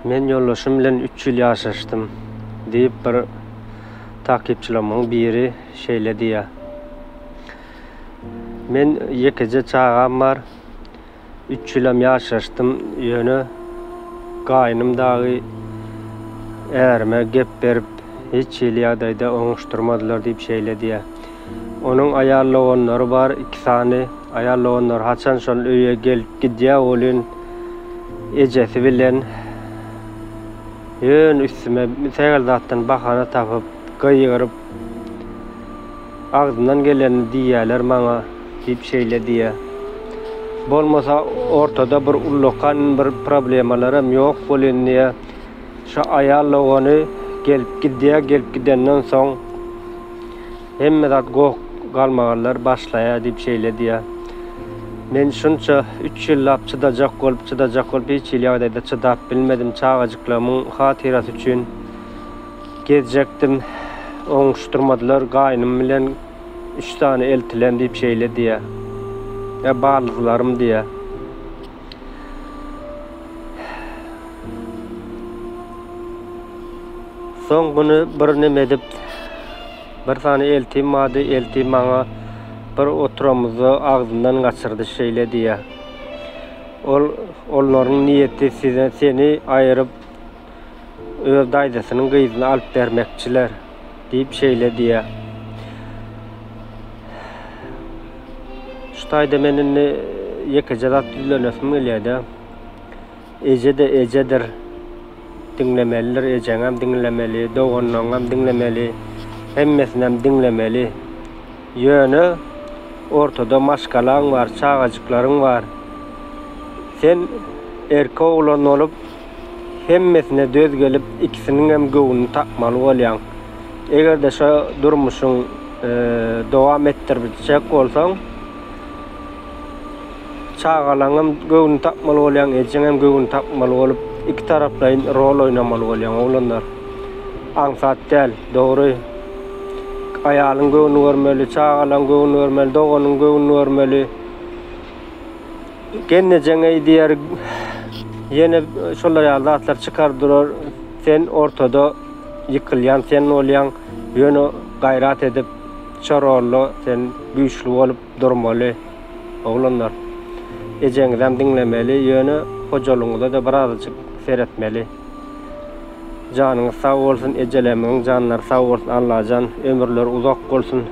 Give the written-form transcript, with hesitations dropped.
Men yollaşım bilen 3 yıl yaşaştım deyip bir takipçilamın biri şeyledi ya. Men yekece çağam var. 3 yılım yaşaştım yönü gaynım dağı erme gep berip hiç yıl yadayda oňuşturmadylar deyip şeyledi ya. Onun ayarlawanlary bar 2 tane ayarlawanlar haçan şol öýe gelip gidýär bolyn ejesi bilen yön üstüme segal zatdan bahana tapıp gaýyryp agzyndan gelen diýerler maňa diýip şeyledi ya. Bolmasa ortada bir ullukan bir problemalaram ýok bolyn diýe şu ayarlawany gelip gidenden soň hemme zat goň galmaganlar başlaýar diýip şeyledi ya. Men şunça 3 ýyllap çydajak bolup hiç ýylda çydap bilmedim çağajyklarymyň hatyrasy üçin gezjekdim. Oňuşturmadylar gaýnym bilen 3 tane eltilen diýip şeyledi ya. Ya bağlılarım diye. Son bunu bir neme edip bir tane eltim vardı, eltim bana bir oturamızı ağzından kaçırdı şeyle diye. Onların niyeti seni ayırıp öz daydasının kıyızını alıp vermekçiler deyip şeyle diye. Şu dayda menin yekacadat düzlönösüm gelýärdi. Eje de ejedir. Dinlemeliler, ejeňem dinlemeli, doganaňam dinlemeli, hemmesinem dinlemeli. Ýöne ortada maşgalaň var, çağajyklaryň var. Sen erkek olan olup hemmesine döz gelip ikisinin hem göwüni takmaly bolýan. Egerde şu durmuşyň dowam etdirjek bolsaň çağalaňam göwüni takmaly bolýan, ejeňem göwüni takmaly bolup iki tarapdaýyn rol oýnamaly bolýan oglanlar. Aňsat däl, dogry. Aýalyň göwüni görmeli, çağalaň göwüni görmeli, doganyň göwüni görmeli. Gennejeňe diýer ýene şolar ýazatlar çykardylar. Sen ortada ýykylýan, sen bolýan, ýöne gaýrat edip çorolly, sen güýçli bolup durmaly oglanlar. Ejeňizem dinlemeli, ýöne hojalyňyza da birazçyk seretmeli. Janyňyz sag bolsun, ejelemeň janlar sag bolsun, Allahan ömürler uzak bolsun.